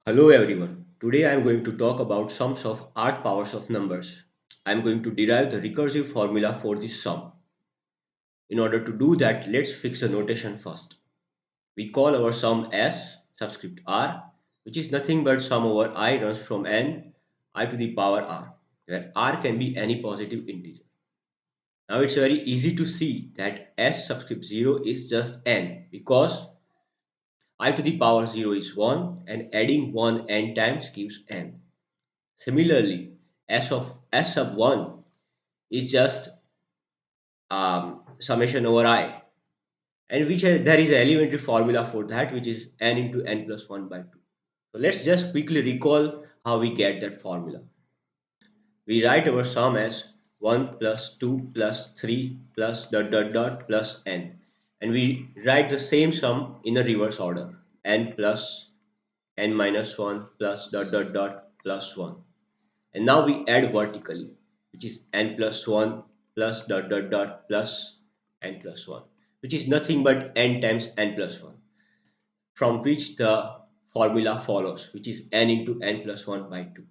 Hello everyone. Today I am going to talk about sums of odd powers of numbers. I am going to derive the recursive formula for this sum. In order to do that, let's fix the notation first. We call our sum S subscript r, which is nothing but sum over I runs from n I to the power r, where r can be any positive integer. Now it's very easy to see that S subscript 0 is just n because I to the power 0 is 1 and adding 1 n times gives n. Similarly, S sub 1 is just summation over I, and there is an elementary formula for that, which is n into n plus 1 by 2. So let's just quickly recall how we get that formula. We write our sum as 1 plus 2 plus 3 plus dot dot dot plus n, and we write the same sum in a reverse order: n plus n minus 1 plus dot dot dot plus 1. And now we add vertically, which is n plus 1 plus dot dot dot plus n plus 1, which is nothing but n times n plus 1, from which the formula follows, which is n into n plus 1 by 2.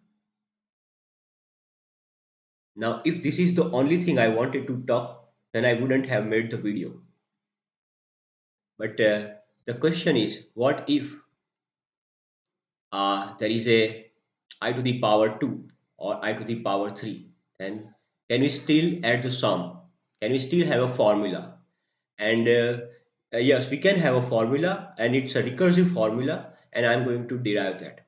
Now if this is the only thing I wanted to talk, then I wouldn't have made the video. But the question is, what if there is a I to the power 2 or I to the power 3? Then can we still add the sum? Can we still have a formula? And yes, we can have a formula, and it's a recursive formula, and I'm going to derive that.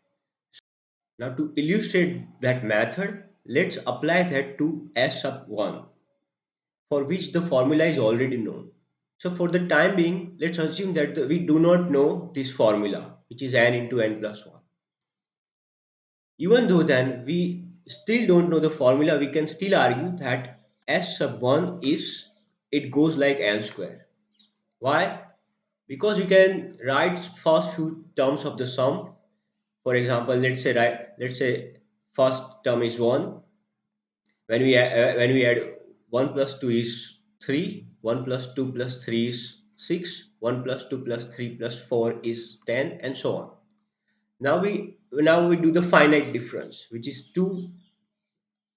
Now to illustrate that method, let's apply that to S sub 1, for which the formula is already known. So for the time being, let's assume that we do not know this formula, which is n into n plus 1. Even though then we still don't know the formula, we can still argue that S sub 1 is, it goes like n square. Why? Because we can write first few terms of the sum. For example, let's say first term is 1. When we add 1 plus 2 is 3, 1 plus 2 plus 3 is 6, 1 plus 2 plus 3 plus 4 is 10, and so on. Now we do the finite difference, which is 2.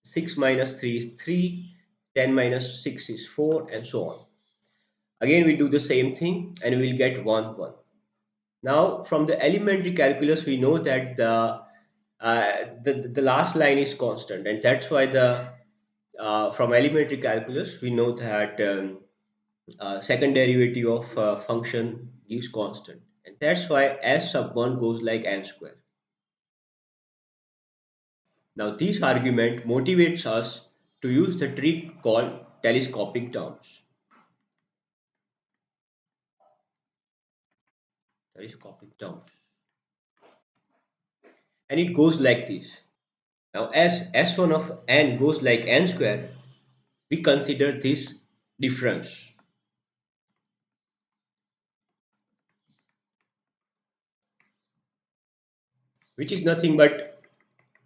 6 minus 3 is 3, 10 minus 6 is 4, and so on. Again we do the same thing and we will get 1 1. Now from the elementary calculus we know that the last line is constant, and that's why the from elementary calculus we know that second derivative of function gives constant, and that's why S sub 1 goes like n square. Now this argument motivates us to use the trick called telescopic terms. Telescopic terms. And it goes like this. Now as S1 of n goes like n square, we consider this difference, which is nothing but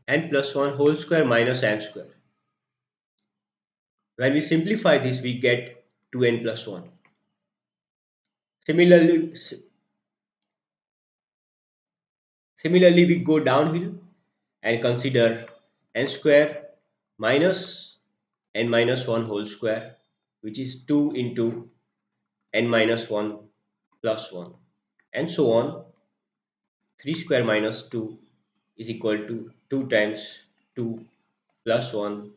n plus 1 whole square minus n square. When we simplify this, we get 2n plus 1. Similarly, similarly, we go downhill and consider n square minus n minus 1 whole square, which is 2 into n minus 1 plus 1, and so on. 3 square minus 2 is equal to 2 times 2 plus 1.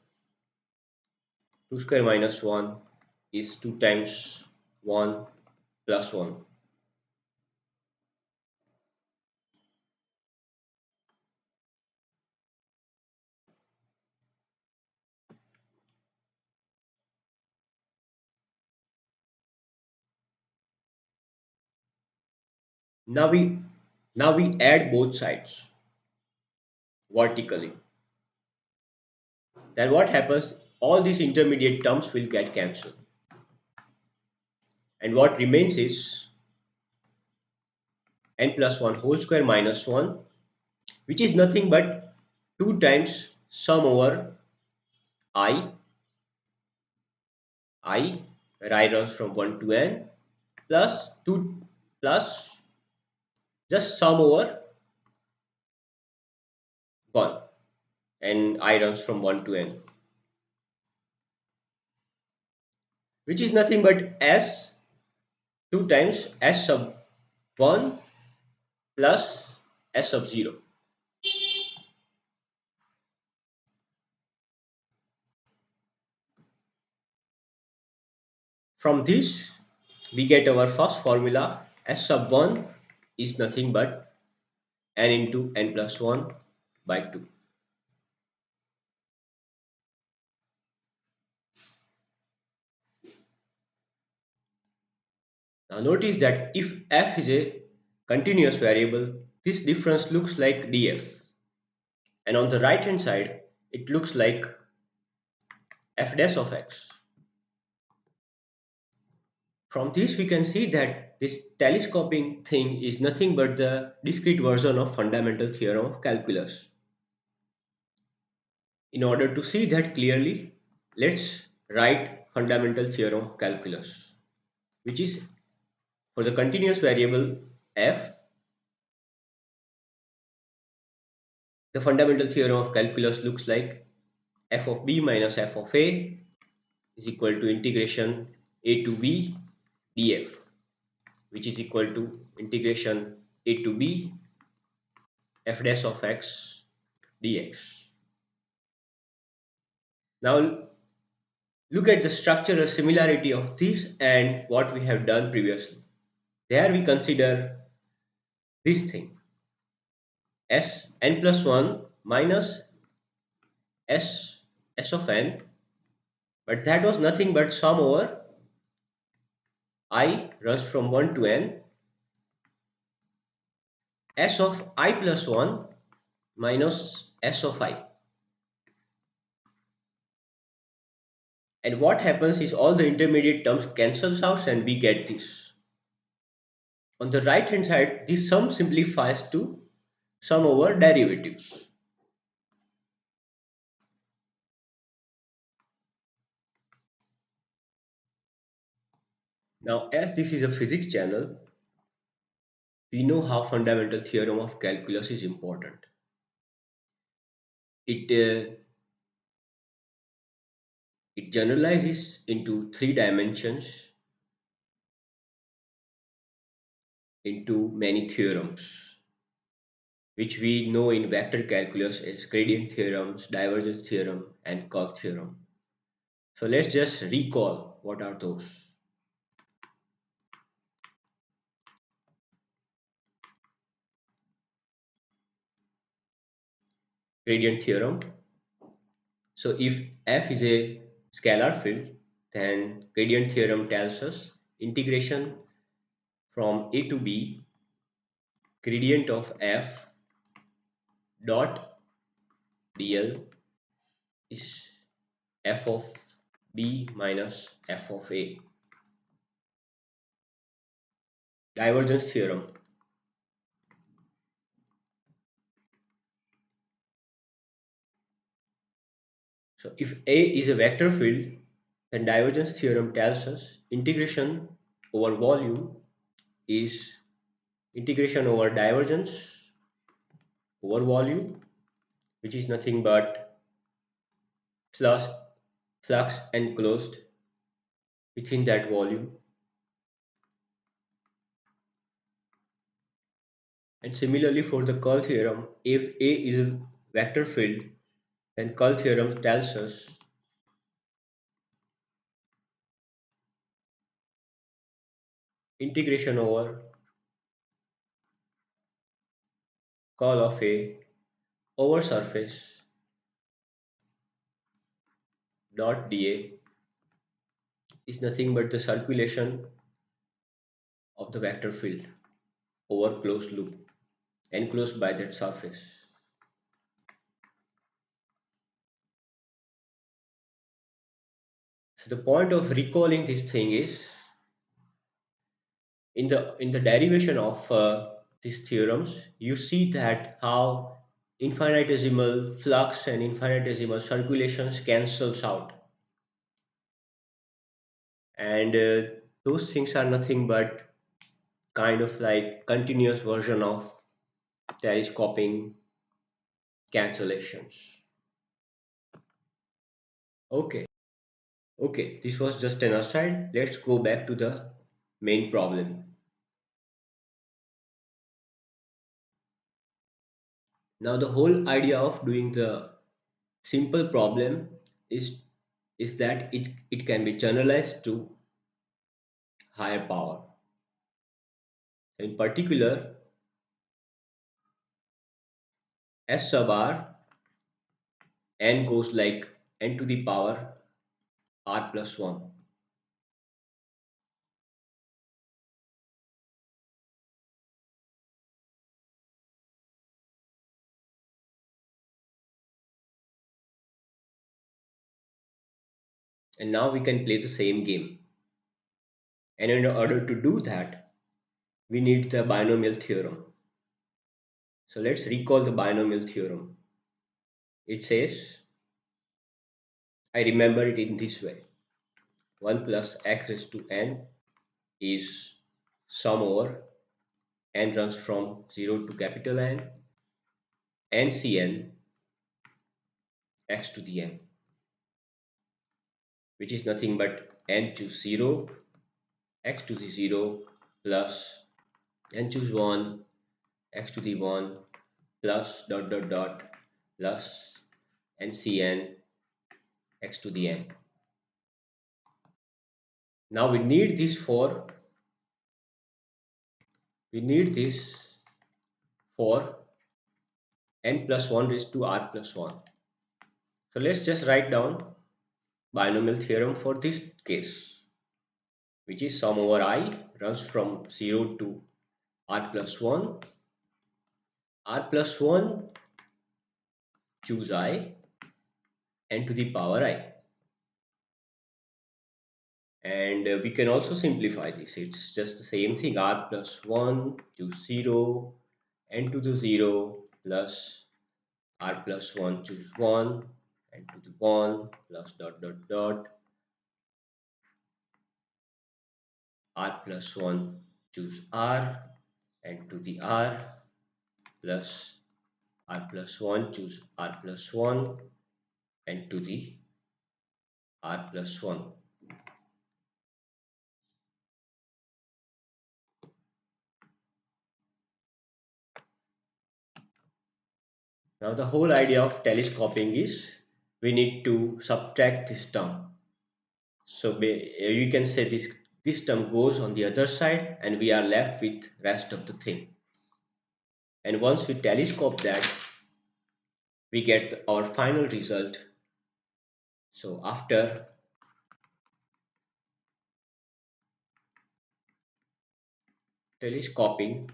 2 square minus 1 is 2 times 1 plus 1. Now we now we add both sides vertically. Then what happens? All these intermediate terms will get cancelled, and what remains is n plus 1 whole square minus 1, which is nothing but 2 times sum over I, where I runs from 1 to n, plus 2 plus just sum over and I runs from 1 to n, which is nothing but s 2 times s sub 1 plus s sub 0. From this, we get our first formula. S sub 1 is nothing but n into n plus 1 by 2. Now notice that if f is a continuous variable, this difference looks like df. And on the right hand side, it looks like f dash of x. From this, we can see that this telescoping thing is nothing but the discrete version of fundamental theorem of calculus. In order to see that clearly, let's write fundamental theorem of calculus, which is for the continuous variable f, the fundamental theorem of calculus looks like f of b minus f of a is equal to integration a to b df, which is equal to integration a to b f dash of x dx. Now look at the structural similarity of this and what we have done previously. There we consider this thing s n plus 1 minus s s of n, but that was nothing but sum over I runs from 1 to n s of I plus 1 minus s of I. And what happens is all the intermediate terms cancels out and we get this. On the right hand side, this sum simplifies to sum over derivatives. Now, as this is a physics channel, we know how fundamental theorem of calculus is important. It it generalizes into three dimensions into many theorems, which we know in vector calculus as gradient theorems, divergence theorem, and curl theorem. So let's just recall what are those. Gradient theorem. So if f is a scalar field, then gradient theorem tells us integration from a to b gradient of f dot dl is f of b minus f of a. Divergence theorem. So if A is a vector field, then divergence theorem tells us integration over volume is integration over divergence over volume, which is nothing but flux, flux enclosed within that volume. And similarly for the curl theorem, if A is a vector field, then curl theorem tells us integration over curl of A over surface dot dA is nothing but the circulation of the vector field over closed loop enclosed by that surface. So the point of recalling this thing is in the derivation of these theorems, you see that how infinitesimal flux and infinitesimal circulations cancels out, and those things are nothing but kind of like continuous version of telescoping cancellations. Okay, okay, this was just an aside. Let's go back to the main problem. Now, the whole idea of doing the simple problem is is that it can be generalized to higher power. In particular, S sub r, n goes like n to the power r plus 1. And now we can play the same game. And in order to do that, we need the binomial theorem. So let's recall the binomial theorem. It says, I remember it in this way: 1 plus x raised to n is sum over n runs from 0 to capital N, ncn x to the n, which is nothing but n to 0, x to the 0 plus n choose 1, x to the 1 plus dot dot dot plus ncn x to the n. Now we need this for n plus 1 raised to r plus 1. So let's just write down binomial theorem for this case, which is sum over I runs from 0 to r plus 1. R plus 1, choose I, n to the power I. And we can also simplify this. It's just the same thing: r plus 1 to 0, n to the 0 plus r plus 1 choose 1, n to the 1 plus dot dot dot r plus 1 choose r, n to the r plus r plus 1 choose r plus 1, n to the r plus 1. Now the whole idea of telescoping is we need to subtract this term. So you can say this term goes on the other side and we are left with rest of the thing. And once we telescope that, we get our final result. So after telescoping,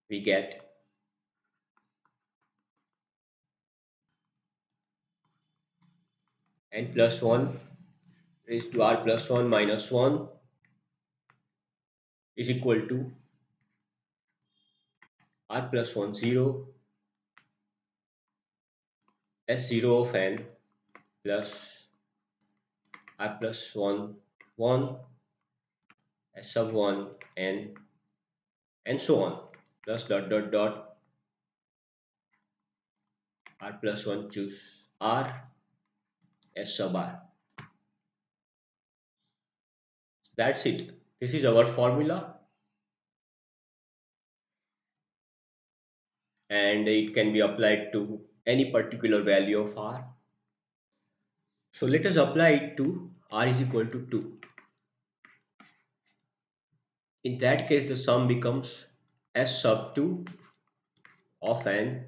we get n plus 1 raised to r plus 1 minus 1 is equal to r plus 1 0 s0 of n plus r plus 1 1 s sub 1 n and so on, plus dot dot dot r plus 1 choose r s sub r. That's it. This is our formula and it can be applied to any particular value of r. So let us apply it to r is equal to 2. In that case, the sum becomes s sub 2 of n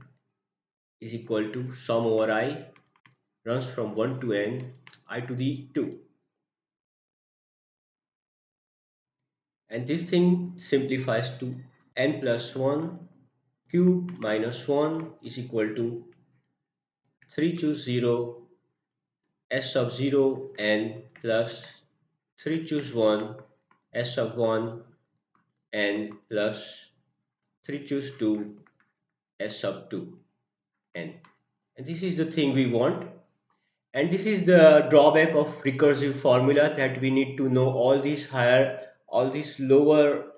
is equal to sum over I runs from 1 to n I to the 2. And this thing simplifies to n plus 1 cube minus 1 is equal to 3 choose 0 s sub 0 n plus 3 choose 1 s sub 1 n plus 3 choose 2 s sub 2 n. And this is the thing we want. And this is the drawback of recursive formula, that we need to know all these lower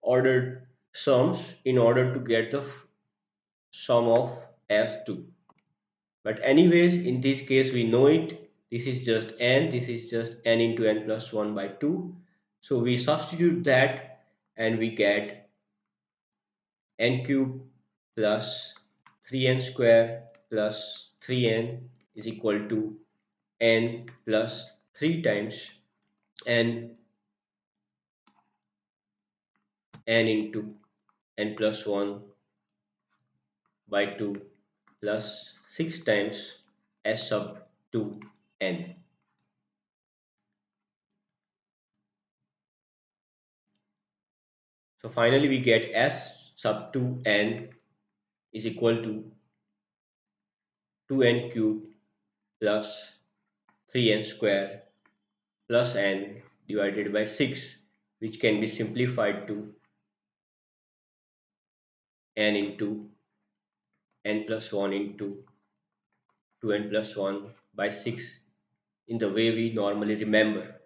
ordered sums in order to get the sum of S2. But anyways, in this case, we know it. This is just n. This is just n into n plus 1 by 2. So we substitute that and we get n cube plus 3n square plus 3n is equal to n plus 3 times n n into n plus 1 by 2 plus 6 times s sub 2 n. So finally we get s sub 2 n is equal to 2n cubed plus 3n square plus n divided by 6, which can be simplified to n into n plus 1 into 2n plus 1 by 6 in the way we normally remember.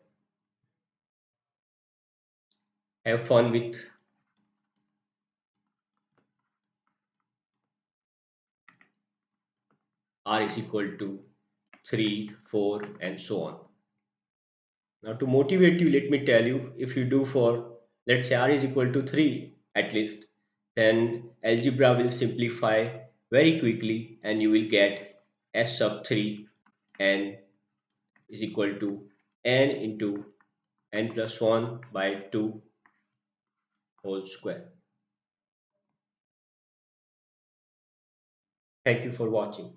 Have fun with r is equal to 3, 4 and so on. Now to motivate you, let me tell you, if you do for, let's say r is equal to 3 at least, then algebra will simplify very quickly and you will get s sub 3 n is equal to n into n plus 1 by 2 whole square. Thank you for watching.